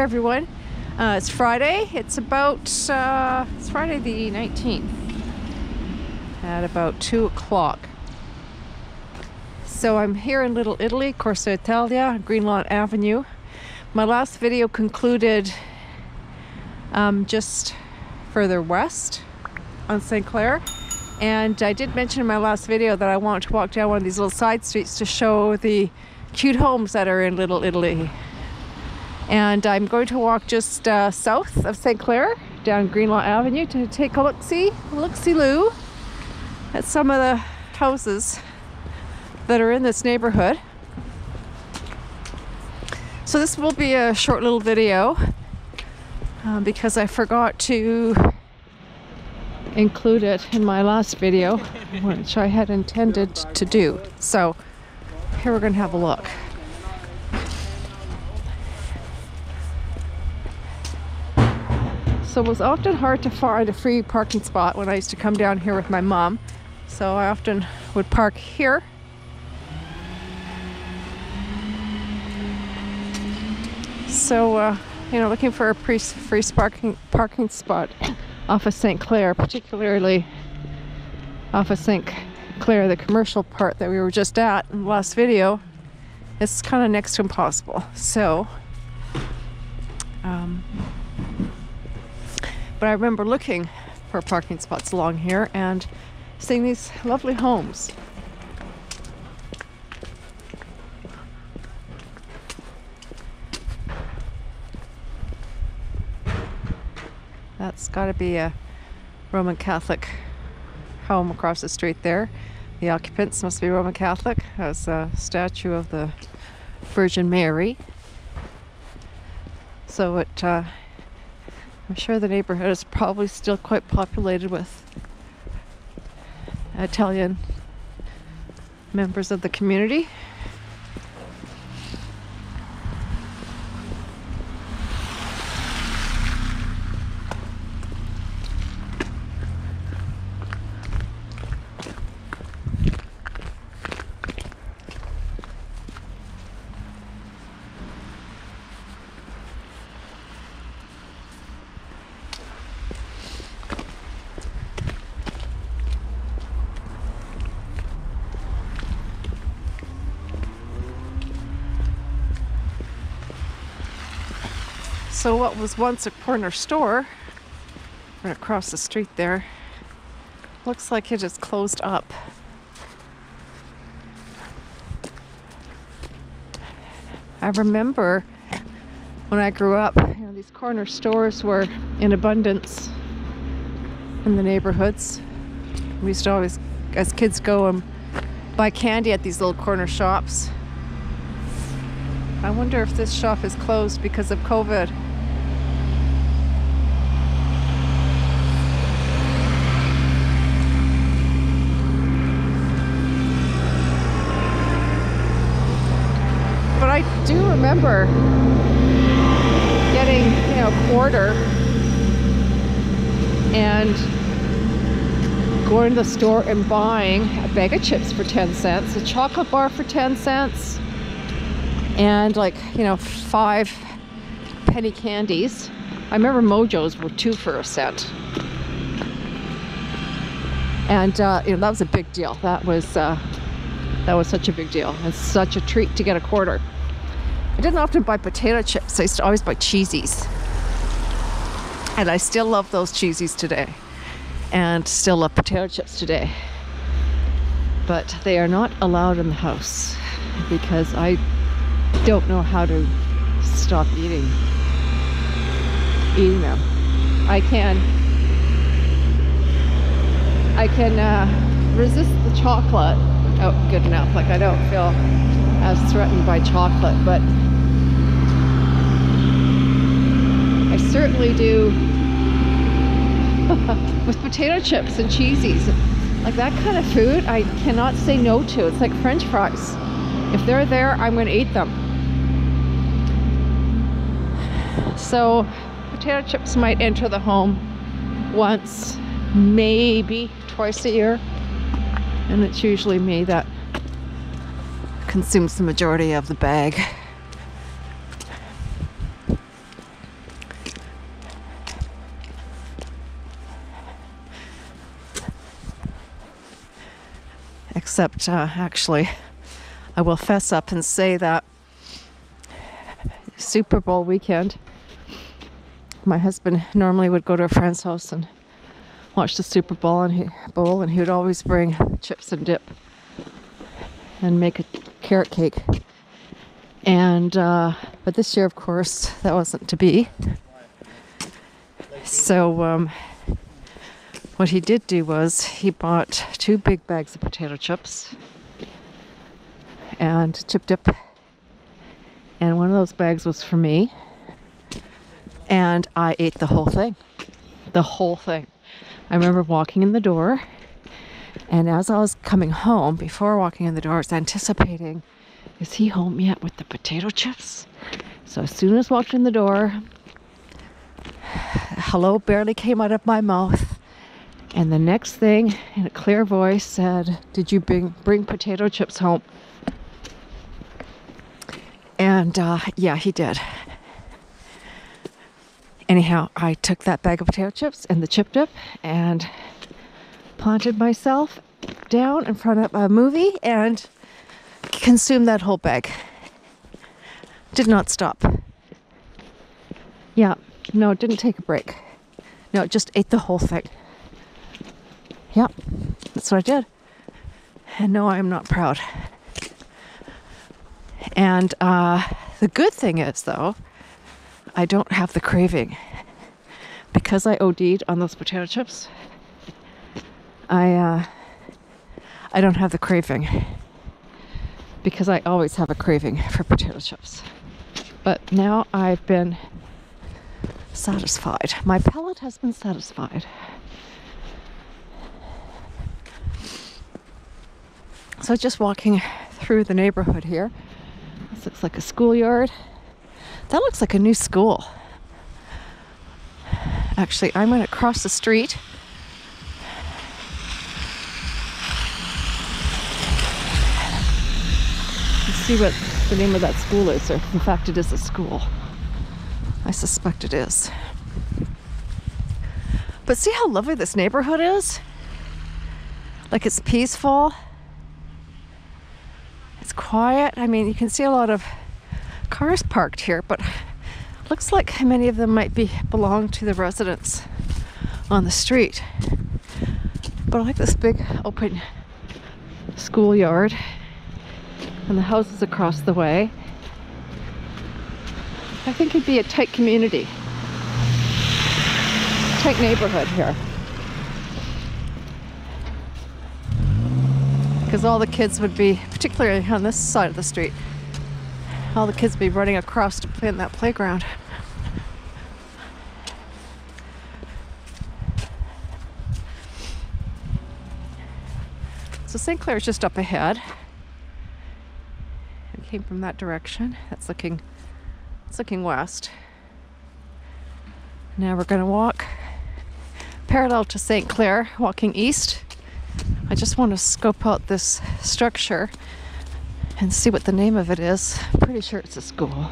everyone. It's Friday. It's Friday the 19th at about 2 o'clock. So I'm here in Little Italy, Corso Italia, Greenlawn Avenue. My last video concluded just further west on St. Clair. And I did mention in my last video that I want to walk down one of these little side streets to show the cute homes that are in Little Italy. And I'm going to walk just south of St. Clair down Greenlawn Avenue to take a look-see-loo at some of the houses that are in this neighborhood. So this will be a short little video because I forgot to include it in my last video, which I had intended to do. So here we're going to have a look. So it was often hard to find a free parking spot when I used to come down here with my mom. So I often would park here. So, looking for a free parking spot off of St. Clair, particularly off of St. Clair, the commercial part that we were just at in the last video, it's kind of next to impossible. So, but I remember looking for parking spots along here and seeing these lovely homes. That's got to be a Roman Catholic home across the street there. The occupants must be Roman Catholic. There's a statue of the Virgin Mary. So I'm sure the neighborhood is probably still quite populated with Italian members of the community. So what was once a corner store right across the street there looks like it is closed up. I remember when I grew up, these corner stores were in abundance in the neighborhoods. We used to always, as kids, go and buy candy at these little corner shops. I wonder if this shop is closed because of COVID. But I do remember getting, a quarter and going to the store and buying a bag of chips for 10 cents, a chocolate bar for 10 cents, and 5 penny candies. I remember Mojos were 2 for a cent. And that was a big deal. That was such a big deal and such a treat to get a quarter. I didn't often buy potato chips. I used to always buy cheesies. And I still love those cheesies today. And still love potato chips today. But they are not allowed in the house because I don't know how to stop eating them. I can resist the chocolate. Oh, good enough. I don't feel as threatened by chocolate, but I certainly do with potato chips and cheesies. That kind of food, I cannot say no to. It's like French fries. If they're there, I'm going to eat them. So, potato chips might enter the home once, maybe twice a year. And it's usually me that consumes the majority of the bag. Except, actually, I will fess up and say that Super Bowl weekend, my husband normally would go to a friend's house and watch the Super Bowl, and he would always bring chips and dip and make a carrot cake. And but this year, of course, that wasn't to be. So what he did do was he bought 2 big bags of potato chips and chip dip, and one of those bags was for me, and I ate the whole thing. I remember walking in the door, and as I was coming home, before walking in the door, I was anticipating, is he home yet with the potato chips? So as soon as I walked in the door, hello barely came out of my mouth, and the next thing, in a clear voice, said, did you bring potato chips home? And yeah, he did. Anyhow, I took that bag of potato chips and the chip dip and planted myself down in front of a movie and consumed that whole bag. Did not stop. Yeah, no, it didn't take a break. No, it just ate the whole thing. Yeah, that's what I did. And no, I am not proud. And the good thing is, though, I don't have the craving. Because I OD'd on those potato chips, I don't have the craving. Because I always have a craving for potato chips. But now I've been satisfied. My palate has been satisfied. So just walking through the neighborhood here. This looks like a schoolyard. That looks like a new school. Actually, I'm going to cross the street. Let's see what the name of that school is, or in fact it is a school. I suspect it is. But see how lovely this neighborhood is? Like, it's peaceful. It's quiet. I mean, you can see a lot of cars parked here, but looks like many of them might belong to the residents on the street. But I like this big open schoolyard and the houses across the way. I think it'd be a tight community, tight neighborhood here. Because all the kids would be, particularly on this side of the street, all the kids would be running across to play in that playground. So St. Clair's just up ahead. It came from that direction. It's looking west. Now we're going to walk parallel to St. Clair, walking east. I just want to scope out this structure and see what the name of it is. I'm pretty sure it's a school.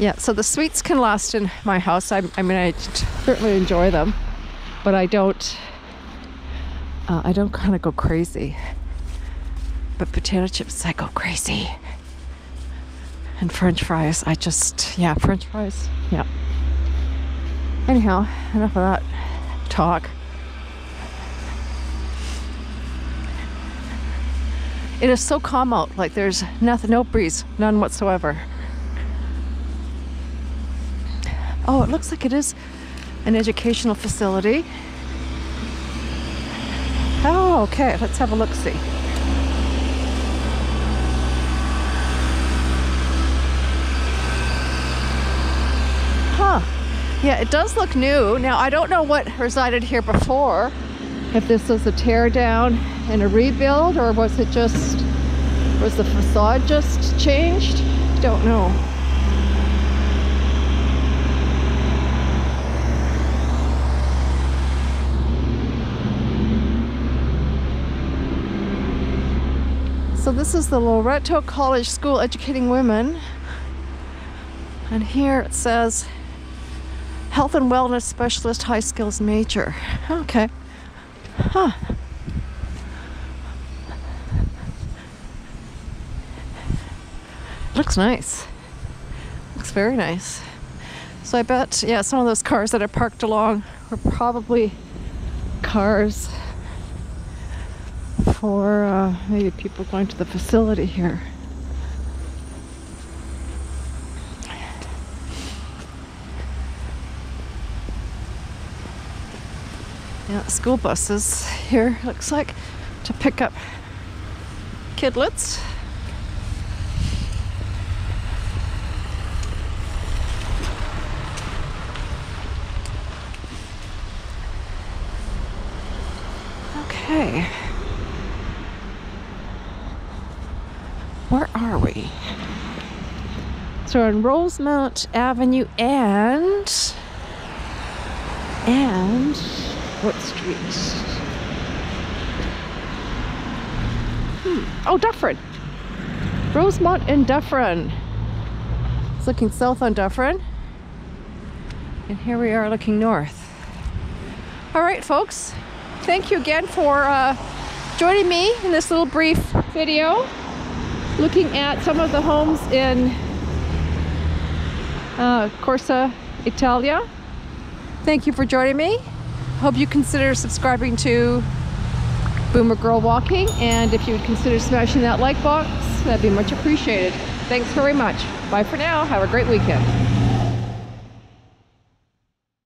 Yeah, so the sweets can last in my house. I mean, I certainly enjoy them, but I don't kind of go crazy. But potato chips, I go crazy. And French fries, French fries, yeah. Anyhow, enough of that talk. It is so calm out, like there's nothing, no breeze, none whatsoever. Oh, it looks like it is an educational facility. Oh, okay, let's have a look-see. Huh. Yeah, it does look new. Now, I don't know what resided here before. If this was a tear down and a rebuild, or was the facade just changed? Don't know. So this is the Loreto College School educating women. And here it says Health and Wellness Specialist High Skills Major. Okay. Huh. Looks nice. Looks very nice. So I bet, yeah, some of those cars that are parked along were probably cars for maybe people going to the facility here. Yeah, school buses here, looks like, to pick up kidlets. Okay. Where are we? So we're on Rosemount Avenue and what street? Oh, Dufferin. Rosemount and Dufferin. It's looking south on Dufferin. And here we are looking north. All right, folks. Thank you again for joining me in this little brief video looking at some of the homes in Corso Italia. Thank you for joining me. Hope you consider subscribing to Boomer Girl Walking, and if you would consider smashing that like box, that'd be much appreciated. Thanks very much. Bye for now. Have a great weekend.